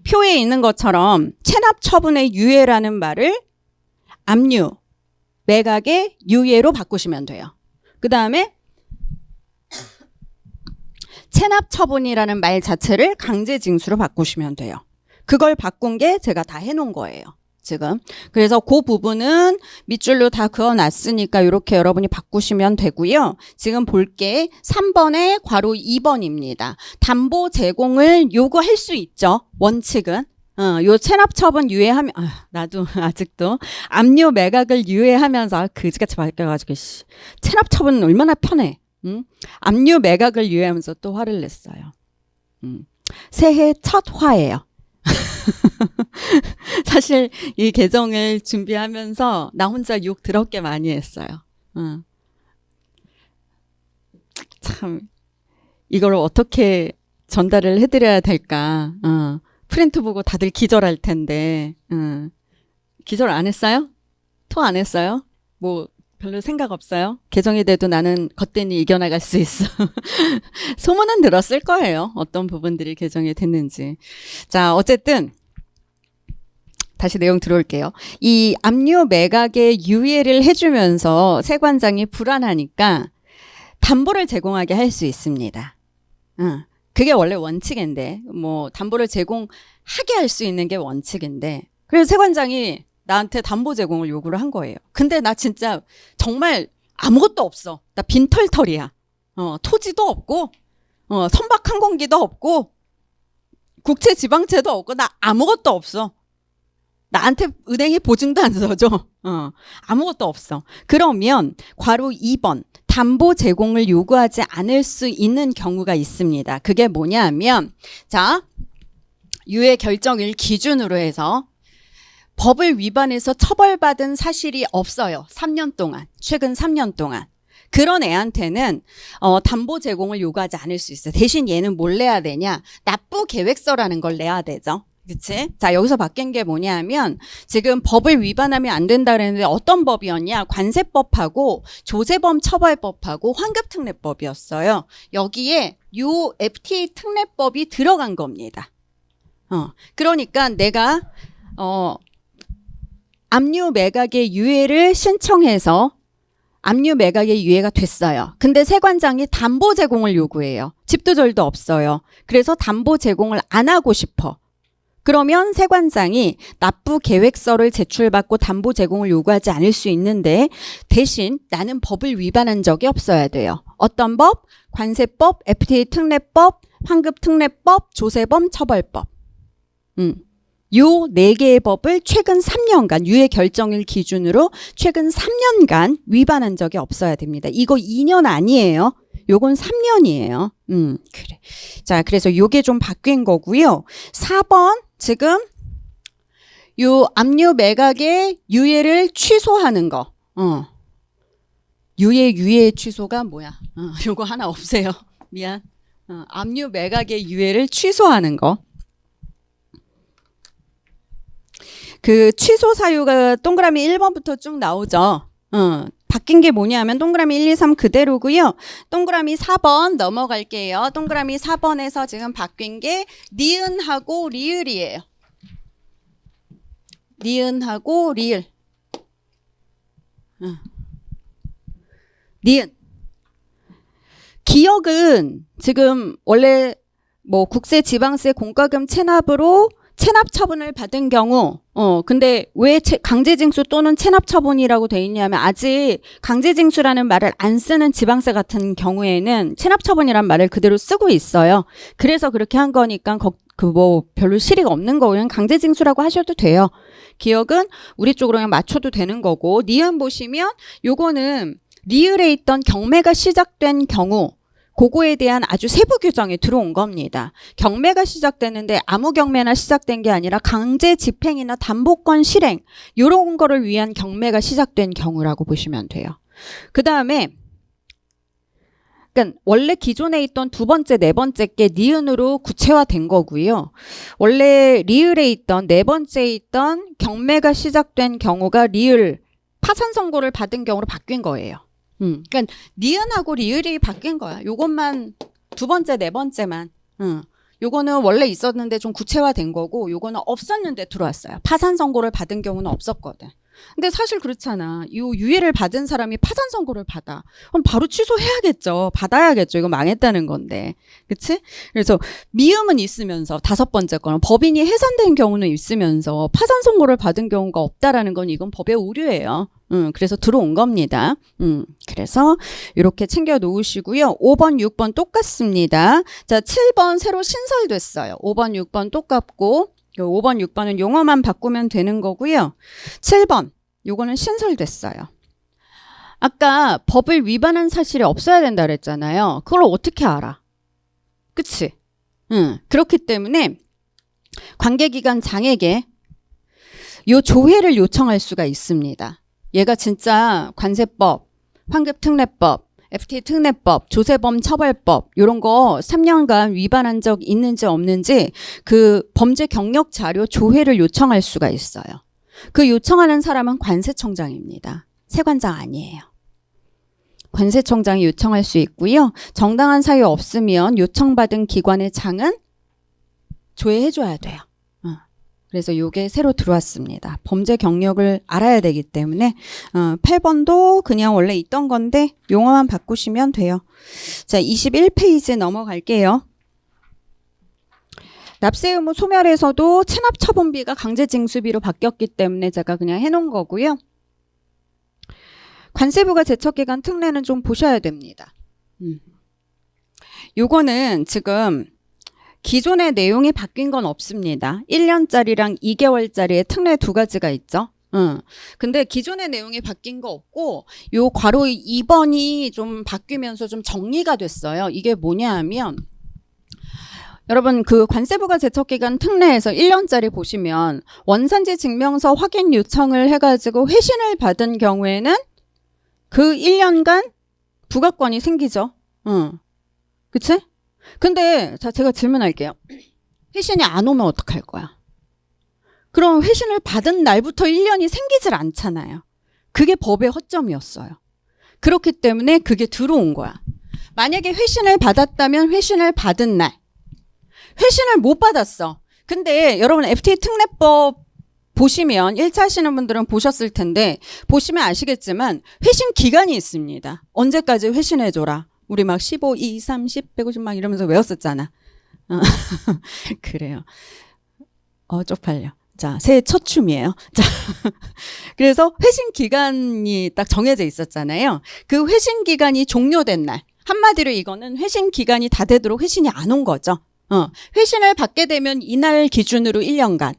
표에 있는 것처럼 체납 처분의 유예라는 말을 압류, 매각의 유예로 바꾸시면 돼요. 그 다음에 체납 처분이라는 말 자체를 강제 징수로 바꾸시면 돼요. 그걸 바꾼 게 제가 다 해놓은 거예요. 지금. 그래서 그 부분은 밑줄로 다 그어놨으니까 이렇게 여러분이 바꾸시면 되고요. 지금 볼게 3번에 괄호 2번입니다. 담보 제공을 요구할 수 있죠. 원칙은. 요 체납 처분 유예하면 나도 아직도 압류 매각을 유예하면서 그지같이 바뀌어가지고 체납 처분은 얼마나 편해. 압류 매각을 유예하면서 또 화를 냈어요. 새해 첫 화예요. 사실 이 개정을 준비하면서 나 혼자 욕 더럽게 많이 했어요. 참 이걸 어떻게 전달을 해드려야 될까. 프린트 보고 다들 기절할 텐데. 기절 안 했어요? 토 안 했어요? 뭐 별로 생각 없어요? 개정이 돼도 나는 겉대니 이겨나갈 수 있어. 소문은 들었을 거예요. 어떤 부분들이 개정이 됐는지. 자, 어쨌든 다시 내용 들어올게요. 이 압류 매각의 유예를 해주면서 세관장이 불안하니까 담보를 제공하게 할 수 있습니다. 그게 원래 원칙인데 뭐 담보를 제공하게 할 수 있는 게 원칙인데 그래서 세관장이 나한테 담보 제공을 요구를 한 거예요. 근데 나 진짜 정말 아무것도 없어. 나 빈털털이야. 토지도 없고 선박항공기도 없고 국채지방채도 없고 나 아무것도 없어. 나한테 은행이 보증도 안 서줘. 아무것도 없어. 그러면 괄호 2번 담보 제공을 요구하지 않을 수 있는 경우가 있습니다. 그게 뭐냐면 자 유예 결정일 기준으로 해서 법을 위반해서 처벌받은 사실이 없어요. 3년 동안. 최근 3년 동안. 그런 애한테는 담보 제공을 요구하지 않을 수 있어요. 대신 얘는 뭘 내야 되냐? 납부 계획서라는 걸 내야 되죠. 그치? 자, 여기서 바뀐 게 뭐냐면 지금 법을 위반하면 안 된다 그랬는데 어떤 법이었냐? 관세법하고 조세범 처벌법하고 환급특례법이었어요. 여기에 요 FTA 특례법이 들어간 겁니다. 그러니까 내가 압류 매각의 유예를 신청해서 압류 매각의 유예가 됐어요. 근데 세관장이 담보 제공을 요구해요. 집도절도 없어요. 그래서 담보 제공을 안 하고 싶어. 그러면 세관장이 납부 계획서를 제출받고 담보 제공을 요구하지 않을 수 있는데 대신 나는 법을 위반한 적이 없어야 돼요. 어떤 법? 관세법, FTA 특례법, 환급특례법, 조세범 처벌법. 요 4개의 법을 최근 3년간 유예 결정일 기준으로 최근 3년간 위반한 적이 없어야 됩니다. 이거 2년 아니에요. 요건 3년이에요. 그래. 자, 그래서 요게 좀 바뀐 거고요. 4번 지금 요 압류 매각의 유예를 취소하는 거. 유예 취소가 뭐야? 요거 하나 없애요. 미안. 압류 매각의 유예를 취소하는 거. 그 취소 사유가 동그라미 1번부터 쭉 나오죠. 바뀐 게 뭐냐면 동그라미 1, 2, 3 그대로고요. 동그라미 4번 넘어갈게요. 동그라미 4번에서 지금 바뀐 게 니은하고 리을이에요. 니은하고 리을. 니은. 기억은 지금 원래 뭐 국세, 지방세, 공과금 체납으로 체납 처분을 받은 경우 근데 왜 강제징수 또는 체납 처분이라고 돼 있냐면 아직 강제징수라는 말을 안 쓰는 지방세 같은 경우에는 체납 처분이란 말을 그대로 쓰고 있어요. 그래서 그렇게 한 거니까 뭐 별로 실의가 없는 거 그냥 강제징수라고 하셔도 돼요. 기억은 우리 쪽으로 그냥 맞춰도 되는 거고 니은 보시면 요거는 리을에 있던 경매가 시작된 경우 그거에 대한 아주 세부 규정이 들어온 겁니다. 경매가 시작되는데 아무 경매나 시작된 게 아니라 강제 집행이나 담보권 실행 이런 거를 위한 경매가 시작된 경우라고 보시면 돼요. 그 다음에 그러니까 원래 기존에 있던 두 번째, 네 번째 게 니은으로 구체화된 거고요. 원래 리을에 있던 네 번째에 있던 경매가 시작된 경우가 리을 파산 선고를 받은 경우로 바뀐 거예요. 그러니까 니은하고 리을이 바뀐 거야. 요것만 두 번째, 네 번째만. 요거는 원래 있었는데 좀 구체화된 거고, 요거는 없었는데 들어왔어요. 파산 선고를 받은 경우는 없었거든. 근데 사실 그렇잖아. 이 유예를 받은 사람이 파산 선고를 받아. 그럼 바로 취소해야겠죠. 받아야겠죠. 이거 망했다는 건데. 그치? 그래서 미음은 있으면서 다섯 번째 거는 법인이 해산된 경우는 있으면서 파산 선고를 받은 경우가 없다라는 건 이건 법의 오류예요. 그래서 들어온 겁니다. 그래서 이렇게 챙겨 놓으시고요. 5번, 6번 똑같습니다. 자, 7번 새로 신설됐어요. 5번, 6번 똑같고 5번, 6번은 용어만 바꾸면 되는 거고요. 7번, 요거는 신설됐어요. 아까 법을 위반한 사실이 없어야 된다 그랬잖아요. 그걸 어떻게 알아? 그치? 그렇기 때문에 관계기관 장에게 요 조회를 요청할 수가 있습니다. 얘가 진짜 관세법, 환급특례법, FTA 특례법, 조세범 처벌법 이런 거 3년간 위반한 적 있는지 없는지 그 범죄 경력 자료 조회를 요청할 수가 있어요. 그 요청하는 사람은 관세청장입니다. 세관장 아니에요. 관세청장이 요청할 수 있고요. 정당한 사유 없으면 요청받은 기관의 장은 조회해줘야 돼요. 그래서 이게 새로 들어왔습니다. 범죄 경력을 알아야 되기 때문에 8번도 그냥 원래 있던 건데 용어만 바꾸시면 돼요. 자, 21페이지 넘어갈게요. 납세 의무 소멸에서도 체납 처분비가 강제징수비로 바뀌었기 때문에 제가 그냥 해놓은 거고요. 관세부가 제척기간 특례는 좀 보셔야 됩니다. 요거는 지금 기존의 내용이 바뀐 건 없습니다. 1년짜리랑 2개월짜리의 특례 두 가지가 있죠. 근데 기존의 내용이 바뀐 거 없고 요 괄호 2번이 좀 바뀌면서 좀 정리가 됐어요. 이게 뭐냐 하면 여러분 그 관세부가 제척기간 특례에서 1년짜리 보시면 원산지 증명서 확인 요청을 해가지고 회신을 받은 경우에는 그 1년간 부가권이 생기죠. 그치? 근데 자 제가 질문할게요. 회신이 안 오면 어떡할 거야? 그럼 회신을 받은 날부터 1년이 생기질 않잖아요. 그게 법의 허점이었어요. 그렇기 때문에 그게 들어온 거야. 만약에 회신을 받았다면 회신을 받은 날. 회신을 못 받았어. 근데 여러분 FTA 특례법 보시면 1차 하시는 분들은 보셨을 텐데 보시면 아시겠지만 회신 기간이 있습니다. 언제까지 회신해줘라. 우리 막 15, 2, 30, 150 막 이러면서 외웠었잖아. 그래요. 쪽팔려. 자, 새해 첫 춤이에요. 자, 그래서 회신 기간이 딱 정해져 있었잖아요. 그 회신 기간이 종료된 날. 한마디로 이거는 회신 기간이 다 되도록 회신이 안 온 거죠. 회신을 받게 되면 이날 기준으로 1년간.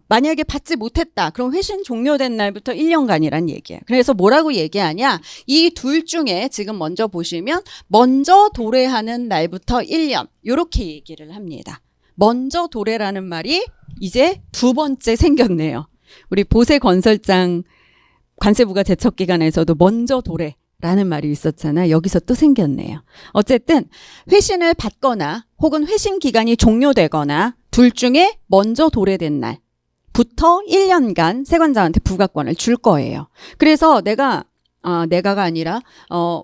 만약에 받지 못했다. 그럼 회신 종료된 날부터 1년간이란 얘기예요. 그래서 뭐라고 얘기하냐? 이 둘 중에 지금 먼저 보시면 먼저 도래하는 날부터 1년. 이렇게 얘기를 합니다. 먼저 도래라는 말이 이제 두 번째 생겼네요. 우리 보세건설장 관세부가 제척기간에서도 먼저 도래라는 말이 있었잖아. 여기서 또 생겼네요. 어쨌든 회신을 받거나 혹은 회신 기간이 종료되거나 둘 중에 먼저 도래된 날부터 1년간 세관장한테 부가권을 줄 거예요. 그래서 내가가 아니라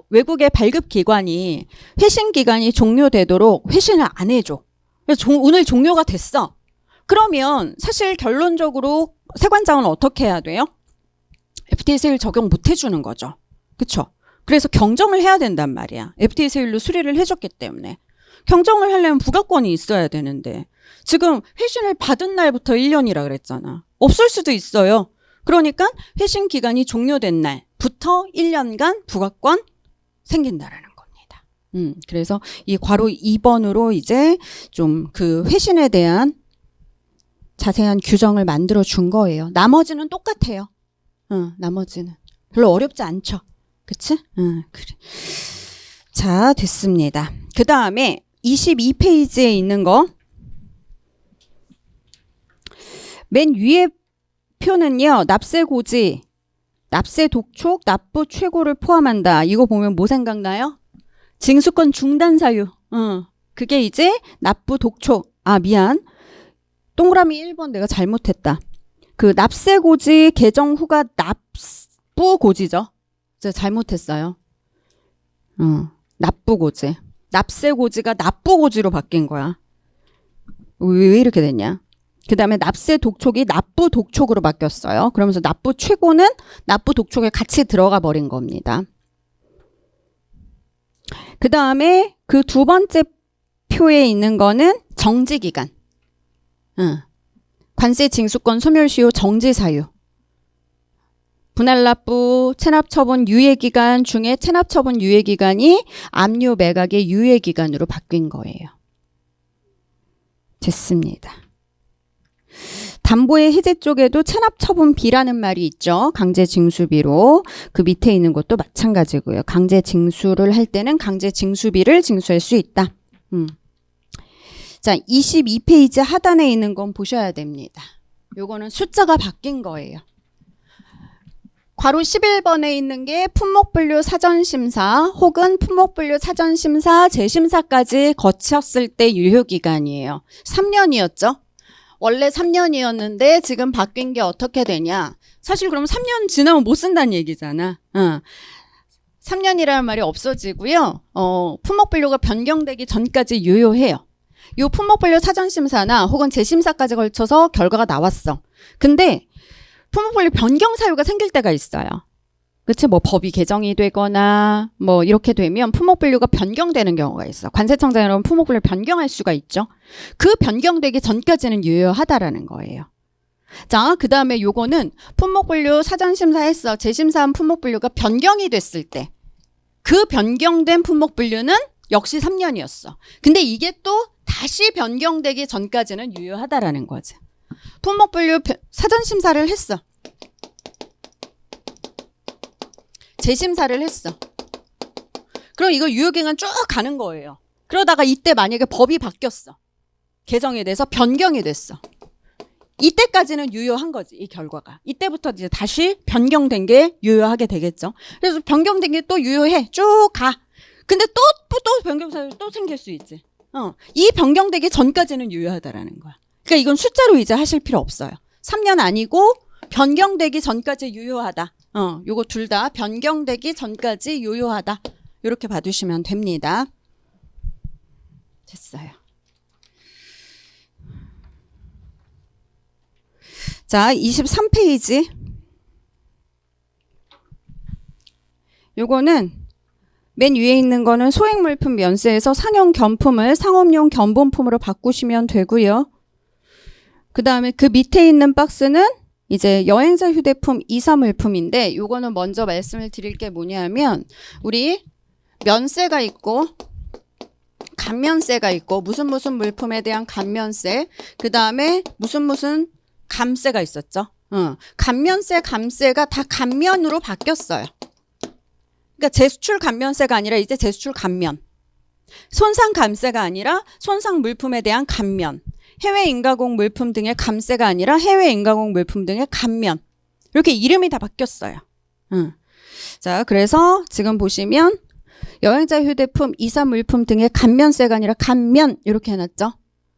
외국의 발급기관이 회신 기간이 종료되도록 회신을 안 해줘. 그래서 오늘 종료가 됐어. 그러면 사실 결론적으로 세관장은 어떻게 해야 돼요? FTA 세율 적용 못 해주는 거죠. 그쵸? 그래서 경정을 해야 된단 말이야. FTA 세율로 수리를 해줬기 때문에. 경정을 하려면 부가권이 있어야 되는데 지금 회신을 받은 날부터 1년이라 그랬잖아. 없을 수도 있어요. 그러니까 회신 기간이 종료된 날부터 1년간 부가권 생긴다라는 겁니다. 그래서 이 괄호 2번으로 이제 좀 그 회신에 대한 자세한 규정을 만들어 준 거예요. 나머지는 똑같아요. 나머지는 별로 어렵지 않죠. 그치? 그래. 자, 됐습니다. 그 다음에 22페이지에 있는 거. 맨 위에 표는요. 납세 고지, 납세 독촉, 납부 최고를 포함한다. 이거 보면 뭐 생각나요? 징수권 중단 사유. 그게 이제 납부 독촉. 미안. 동그라미 1번 내가 잘못했다. 그 납세 고지 개정 후가 납부 고지죠. 제가 잘못했어요. 납부고지. 납세고지가 납부고지로 바뀐 거야. 왜 이렇게 됐냐? 그 다음에 납세 독촉이 납부 독촉으로 바뀌었어요. 그러면서 납부 최고는 납부 독촉에 같이 들어가 버린 겁니다. 그 다음에 그 두 번째 표에 있는 거는 정지기간. 관세 징수권 소멸시효 정지사유. 분할납부 체납처분 유예기간 중에 체납처분 유예기간이 압류 매각의 유예기간으로 바뀐 거예요. 됐습니다. 담보의 해제 쪽에도 체납처분비라는 말이 있죠. 강제징수비로. 그 밑에 있는 것도 마찬가지고요. 강제징수를 할 때는 강제징수비를 징수할 수 있다. 자, 22페이지 하단에 있는 건 보셔야 됩니다. 요거는 숫자가 바뀐 거예요. 괄호 11번에 있는 게 품목분류 사전심사 혹은 품목분류 사전심사 재심사까지 거쳤을 때 유효기간이에요. 3년이었죠? 원래 3년이었는데 지금 바뀐 게 어떻게 되냐? 사실 그럼 3년 지나면 못 쓴다는 얘기잖아. 3년이라는 말이 없어지고요. 품목분류가 변경되기 전까지 유효해요. 요 품목분류 사전심사나 혹은 재심사까지 걸쳐서 결과가 나왔어. 근데 품목분류 변경 사유가 생길 때가 있어요. 그치? 뭐 법이 개정이 되거나 뭐 이렇게 되면 품목분류가 변경되는 경우가 있어. 관세청장이라면 품목분류 변경할 수가 있죠. 그 변경되기 전까지는 유효하다라는 거예요. 자, 그 다음에 요거는 품목분류 사전심사했어. 재심사한 품목분류가 변경이 됐을 때 그 변경된 품목분류는 역시 3년이었어. 근데 이게 또 다시 변경되기 전까지는 유효하다라는 거지. 품목분류 사전심사를 했어. 재심사를 했어. 그럼 이거 유효기간 쭉 가는 거예요. 그러다가 이때 만약에 법이 바뀌었어. 개정이 돼서 변경이 됐어. 이때까지는 유효한 거지, 이 결과가. 이때부터 이제 다시 변경된 게 유효하게 되겠죠. 그래서 변경된 게 또 유효해. 쭉 가. 근데 또 변경사유 또 생길 수 있지. 이 변경되기 전까지는 유효하다라는 거야. 그러니까 이건 숫자로 이제 하실 필요 없어요. 3년 아니고 변경되기 전까지 유효하다. 요거 둘 다 변경되기 전까지 유효하다. 이렇게 봐두시면 됩니다. 됐어요. 자, 23페이지. 요거는 맨 위에 있는 거는 소액물품 면세에서 상용 겸품을 상업용 견본품으로 바꾸시면 되고요. 그 다음에 그 밑에 있는 박스는 이제 여행자 휴대품 2사 물품인데 요거는 먼저 말씀을 드릴 게 뭐냐면 우리 면세가 있고 감면세가 있고 무슨 물품에 대한 감면세 그 다음에 무슨 감세가 있었죠. 감면세 감세가 다 감면으로 바뀌었어요. 그러니까 재수출 감면세가 아니라 이제 재수출 감면. 손상 감세가 아니라 손상 물품에 대한 감면. 해외 인가공 물품 등의 감세가 아니라 해외 인가공 물품 등의 감면. 이렇게 이름이 다 바뀌었어요. 자, 그래서 지금 보시면 여행자 휴대품 2사 물품 등의 감면세가 아니라 감면 이렇게 해놨죠.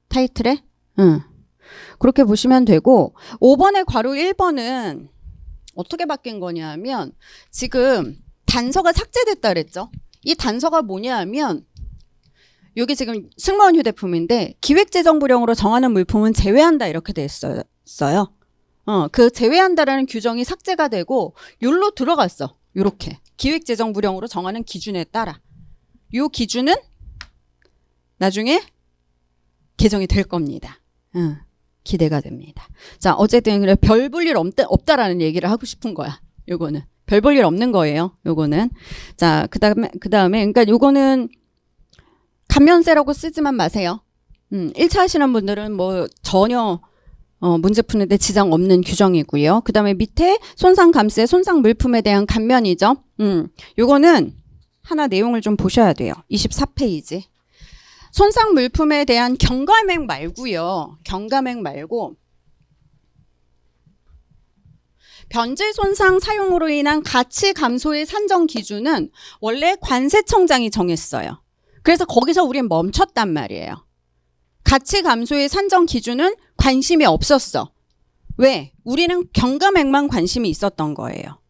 타이틀에. 그렇게 보시면 되고 5번의 괄호 1번은 어떻게 바뀐 거냐 하면 지금 단서가 삭제됐다 그랬죠. 이 단서가 뭐냐 하면 여기 지금 승무원 휴대품인데 기획재정부령으로 정하는 물품은 제외한다 이렇게 돼 있어요. 그 제외한다라는 규정이 삭제가 되고 요로 들어갔어. 요렇게 기획재정부령으로 정하는 기준에 따라 요 기준은 나중에 개정이 될 겁니다. 기대가 됩니다. 자, 어쨌든 그래 별 볼 일 없다라는 얘기를 하고 싶은 거야. 요거는 별 볼 일 없는 거예요. 요거는 자, 그다음에 그러니까 요거는 감면세라고 쓰지만 마세요. 1차 하시는 분들은 뭐 전혀 문제 푸는데 지장 없는 규정이고요. 그 다음에 밑에 손상감세, 손상 물품에 대한 감면이죠. 요거는 하나 내용을 좀 보셔야 돼요. 24페이지. 손상 물품에 대한 경감액 말고요. 경감액 말고 변질 손상 사용으로 인한 가치 감소의 산정 기준은 원래 관세청장이 정했어요. 그래서 거기서 우린 멈췄단 말이에요. 가치 감소의 산정 기준은 관심이 없었어. 왜? 우리는 경감액만 관심이 있었던 거예요.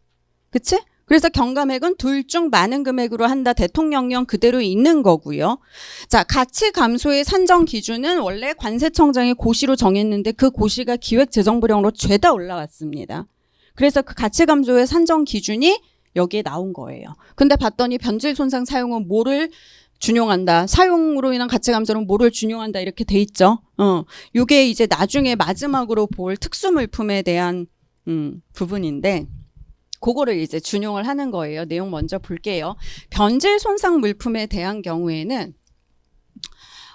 그치? 그래서 경감액은 둘 중 많은 금액으로 한다. 대통령령 그대로 있는 거고요. 자, 가치 감소의 산정 기준은 원래 관세청장이 고시로 정했는데 그 고시가 기획재정부령으로 죄다 올라왔습니다. 그래서 그 가치 감소의 산정 기준이 여기에 나온 거예요. 근데 봤더니 변질 손상 사용은 뭐를 준용한다. 사용으로 인한 가치 감소는 뭐를 준용한다. 이렇게 돼 있죠. 요게 이제 나중에 마지막으로 볼 특수물품에 대한 부분인데 그거를 이제 준용을 하는 거예요. 내용 먼저 볼게요. 변질 손상 물품에 대한 경우에는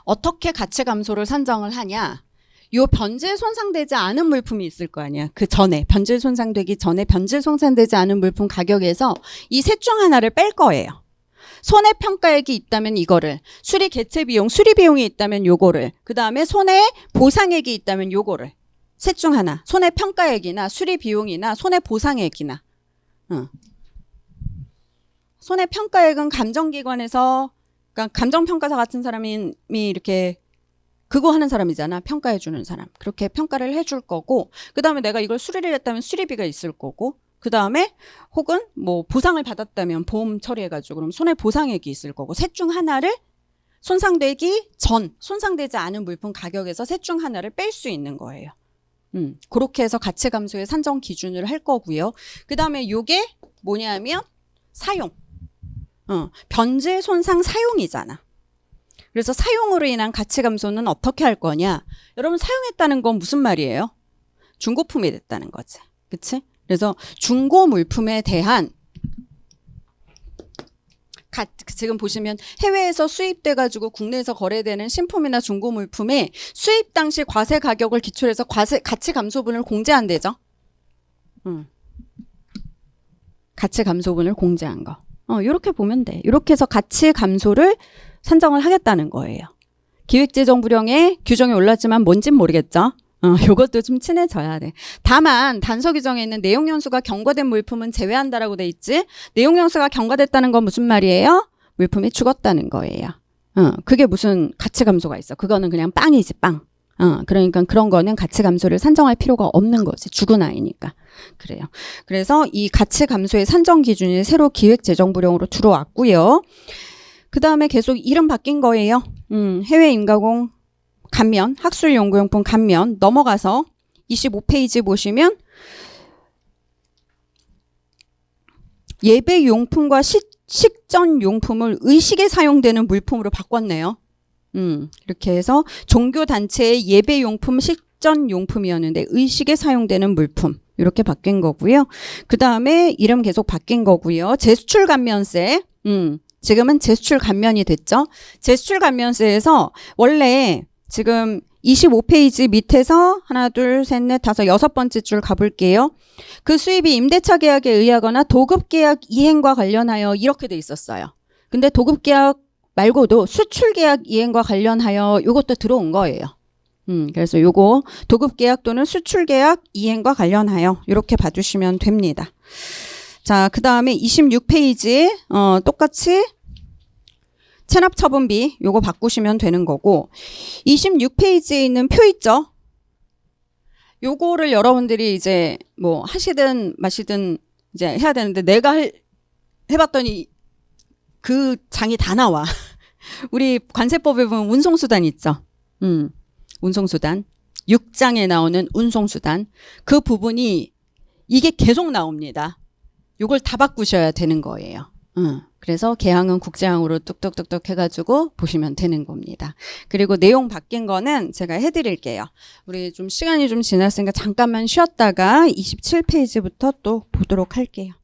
어떻게 가치 감소를 산정을 하냐? 요 변질 손상되지 않은 물품이 있을 거 아니야. 그 전에 변질 손상되기 전에 변질 손상되지 않은 물품 가격에서 이 셋 중 하나를 뺄 거예요. 손해평가액이 있다면 이거를, 수리 개체 비용, 수리 비용이 있다면 요거를, 그 다음에 손해 보상액이 있다면 요거를, 셋 중 하나, 손해평가액이나 수리 비용이나 손해 보상액이나. 손해평가액은 감정기관에서, 그러니까 감정평가사 같은 사람이 이렇게 그거 하는 사람이잖아. 평가해주는 사람. 그렇게 평가를 해줄 거고, 그 다음에 내가 이걸 수리를 했다면 수리비가 있을 거고, 그 다음에 혹은 뭐 보상을 받았다면 보험 처리해가지고 그럼 손해보상액이 있을 거고, 셋 중 하나를 손상되기 전, 손상되지 않은 물품 가격에서 셋 중 하나를 뺄 수 있는 거예요. 그렇게 해서 가치 감소의 산정 기준을 할 거고요. 그 다음에 요게 뭐냐면 사용. 변질 손상 사용이잖아. 그래서 사용으로 인한 가치 감소는 어떻게 할 거냐? 여러분 사용했다는 건 무슨 말이에요? 중고품이 됐다는 거지. 그치? 그래서 중고 물품에 대한 지금 보시면 해외에서 수입돼 가지고 국내에서 거래되는 신품이나 중고 물품의 수입 당시 과세 가격을 기초로 해서 가치 감소분을 공제한대죠. 가치 감소분을 공제한 거. 이렇게 보면 돼. 이렇게 해서 가치 감소를 산정을 하겠다는 거예요. 기획재정부령에 규정이 올랐지만 뭔진 모르겠죠. 요것도 좀 친해져야 돼. 다만 단서 규정에 있는 내용연수가 경과된 물품은 제외한다라고 돼 있지. 내용연수가 경과됐다는 건 무슨 말이에요? 물품이 죽었다는 거예요. 그게 무슨 가치 감소가 있어. 그거는 그냥 빵이지 빵. 그러니까 그런 거는 가치 감소를 산정할 필요가 없는 거지. 죽은 아이니까. 그래요. 그래서 이 가치 감소의 산정 기준이 새로 기획재정부령으로 들어왔고요. 그 다음에 계속 이름 바뀐 거예요. 해외 임가공 감면, 학술 연구용품 감면 넘어가서 25페이지 보시면 예배용품과 식전용품을 의식에 사용되는 물품으로 바꿨네요. 이렇게 해서 종교단체의 예배용품, 식전용품이었는데 의식에 사용되는 물품 이렇게 바뀐 거고요. 그 다음에 이름 계속 바뀐 거고요. 제수출 감면세, 지금은 제수출 감면이 됐죠. 제수출 감면세에서 원래 지금 25페이지 밑에서 하나, 둘, 셋, 넷, 다섯, 여섯 번째 줄 가볼게요. 그 수입이 임대차 계약에 의하거나 도급계약 이행과 관련하여 이렇게 돼 있었어요. 근데 도급계약 말고도 수출계약 이행과 관련하여 요것도 들어온 거예요. 그래서 요거 도급계약 또는 수출계약 이행과 관련하여 이렇게 봐주시면 됩니다. 자, 그 다음에 26페이지 똑같이 체납처분비 요거 바꾸시면 되는 거고 26페이지에 있는 표 있죠? 요거를 여러분들이 이제 뭐 하시든 마시든 이제 해야 되는데 내가 해봤더니 그 장이 다 나와. 우리 관세법에 보면 운송수단 있죠? 운송수단. 6장에 나오는 운송수단. 그 부분이 이게 계속 나옵니다. 요걸 다 바꾸셔야 되는 거예요. 그래서 개항은 국제항으로 뚝뚝뚝뚝 해가지고 보시면 되는 겁니다. 그리고 내용 바뀐 거는 제가 해드릴게요. 우리 좀 시간이 좀 지났으니까 잠깐만 쉬었다가 27페이지부터 또 보도록 할게요.